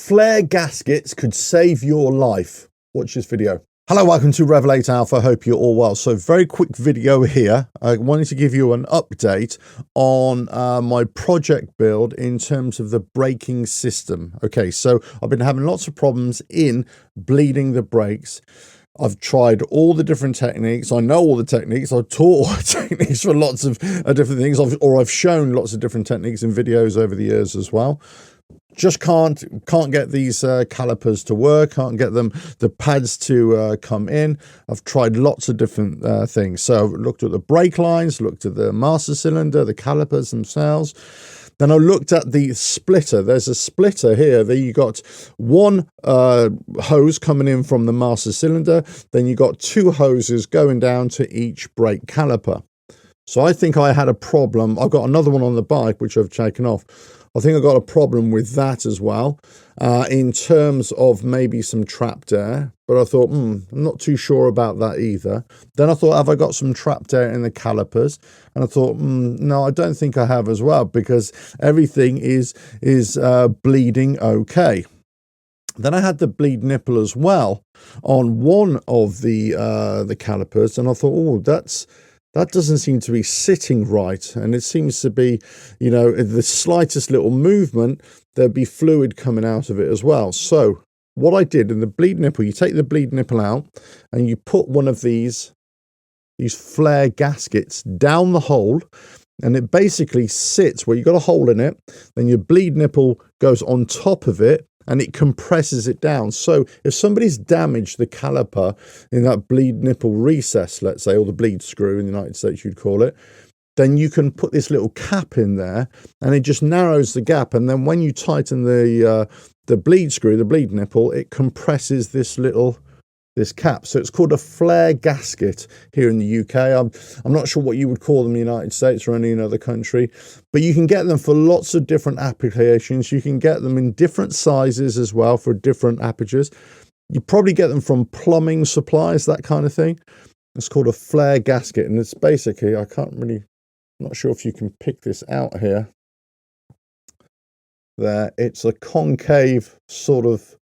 Flare gaskets could save your life. Watch this video. Hello, welcome to RevelatorAlf. I hope you're all well. So very quick video here. I wanted to give you an update on my project build in terms of the braking system. Okay, so I've been having lots of problems in bleeding the brakes. I've tried all the different techniques. I know all the techniques. I've taught all the techniques for lots of different things, or I've shown lots of different techniques in videos over the years as well. Just can't get these calipers to work, can't get the pads to come in. I've tried lots of different things. So I've looked at the brake lines, looked at the master cylinder, the calipers themselves. Then I looked at the splitter. There's a splitter here. There you got one hose coming in from the master cylinder. Then you got two hoses going down to each brake caliper. So I think I had a problem. I've got another one on the bike, which I've taken off. I think I got a problem with that as well, in terms of maybe some trapped air. But I thought, I'm not too sure about that either. Then I thought, have I got some trapped air in the calipers? And I thought, no, I don't think I have as well, because everything is bleeding okay. Then I had the bleed nipple as well on one of the calipers, and I thought, that doesn't seem to be sitting right. And it seems to be, the slightest little movement, there'd be fluid coming out of it as well. So what I did in the bleed nipple, you take the bleed nipple out and you put one of these flare gaskets down the hole, and it basically sits where you've got a hole in it. Then your bleed nipple goes on top of it, and it compresses it down. So if somebody's damaged the caliper in that bleed nipple recess, let's say, or the bleed screw in the United States you'd call it, then you can put this little cap in there, and it just narrows the gap. And then when you tighten the bleed screw, the bleed nipple, it compresses this cap. So it's called a flare gasket here in the UK. I'm not sure what you would call them in the United States or any other country, but you can get them for lots of different applications. You can get them in different sizes as well for different apertures. You probably get them from plumbing supplies, that kind of thing. It's called a flare gasket, and it's basically, I'm not sure if you can pick this out here. There, it's a concave sort of,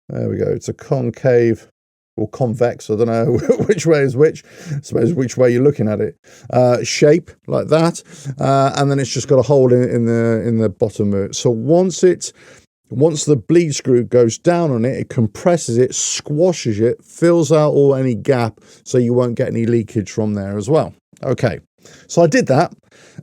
there we go. It's a concave or convex. I don't know which way is which. I suppose which way you're looking at it. Shape like that, and then it's just got a hole in the bottom of it. So once the bleed screw goes down on it, it compresses it, squashes it, fills out any gap, so you won't get any leakage from there as well. Okay. So I did that,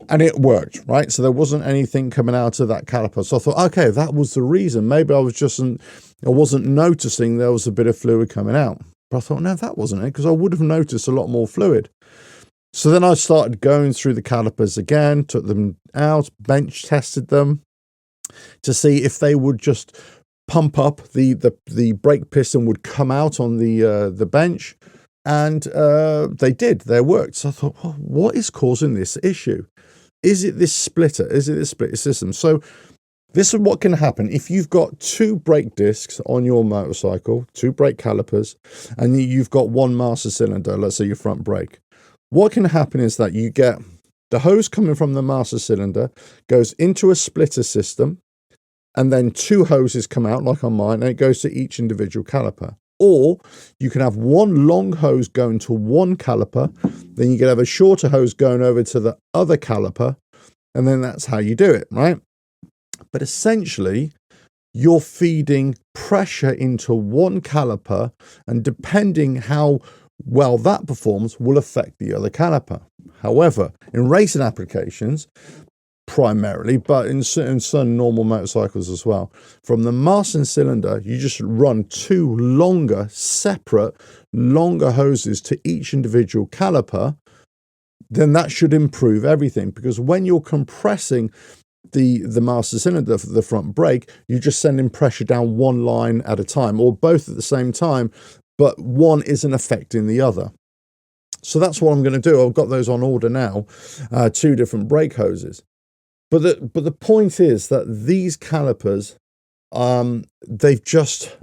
and it worked, right? So there wasn't anything coming out of that caliper. So I thought, okay, that was the reason. Maybe I wasn't noticing there was a bit of fluid coming out. But I thought, no, that wasn't it, because I would have noticed a lot more fluid. So then I started going through the calipers again, took them out, bench tested them to see if they would just pump up, the brake piston would come out on the bench. And they did. They worked. So I thought, well, what is causing this issue? Is it this splitter? Is it this splitter system? So this is what can happen. If you've got two brake discs on your motorcycle, two brake calipers, and you've got one master cylinder, let's say your front brake, what can happen is that you get the hose coming from the master cylinder, goes into a splitter system, and then two hoses come out, like on mine, and it goes to each individual caliper. Or you can have one long hose going to one caliper, then you can have a shorter hose going over to the other caliper, and then that's how you do it, right? But essentially, you're feeding pressure into one caliper, and depending how well that performs will affect the other caliper. However, in racing applications, primarily, but in some normal motorcycles as well, from the master cylinder, you just run two separate longer hoses to each individual caliper. Then that should improve everything, because when you're compressing the master cylinder for the front brake, you're just sending pressure down one line at a time, or both at the same time, but one isn't affecting the other. So that's what I'm going to do. I've got those on order now, two different brake hoses. But the point is that these calipers, they've just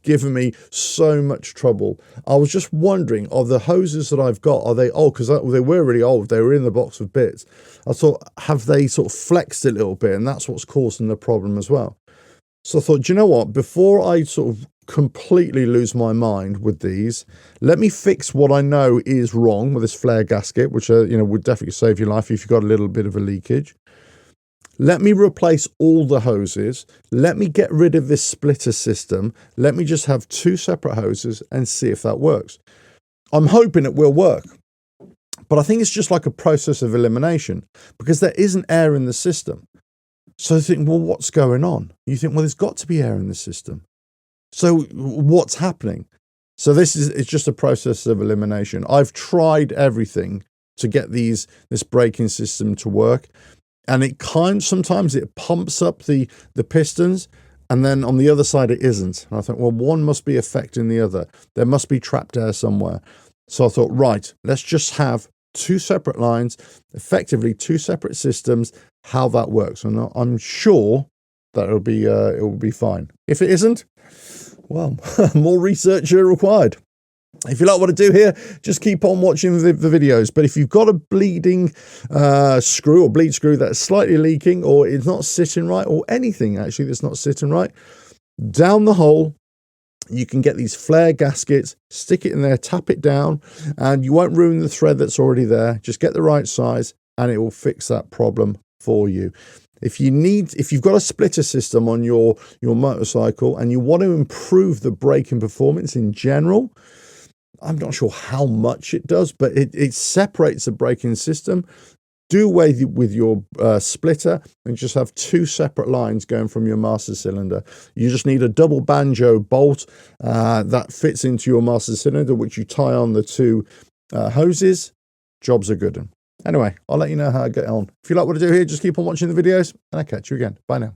given me so much trouble. I was just wondering, are the hoses that I've got, are they old? Because they were really old. They were in the box of bits. I thought, have they sort of flexed a little bit? And that's what's causing the problem as well. So I thought, do you know what? Before I sort of completely lose my mind with these, let me fix what I know is wrong with this flare gasket, which would definitely save your life if you've got a little bit of a leakage. Let me replace all the hoses. Let me get rid of this splitter system. Let me just have 2 separate hoses and see if that works. I'm hoping it will work. But I think it's just like a process of elimination, because there isn't air in the system. So you think, well, what's going on? You think, well, there's got to be air in the system. So what's happening? So it's just a process of elimination. I've tried everything to get this braking system to work, and sometimes it pumps up the pistons, and then on the other side it isn't. And I thought, well, one must be affecting the other. There must be trapped air somewhere. So I thought, right, let's just have 2 separate lines, effectively 2 separate systems, how that works. And I'm sure that it will be fine. If it isn't, well, more research required. If you like what I do here, just keep on watching the videos. But if you've got a bleeding screw or bleed screw that's slightly leaking, or it's not sitting right, or anything actually that's not sitting right, down the hole, you can get these flare gaskets, stick it in there, tap it down, and you won't ruin the thread that's already there. Just get the right size and it will fix that problem for you. If you've got a splitter system on your motorcycle and you want to improve the braking performance in general, I'm not sure how much it does, but it separates the braking system. Do away with your splitter and just have 2 separate lines going from your master cylinder. You just need a double banjo bolt that fits into your master cylinder, which you tie on the 2 hoses. Jobs are good. Anyway, I'll let you know how I get on. If you like what I do here, just keep on watching the videos, and I'll catch you again. Bye now.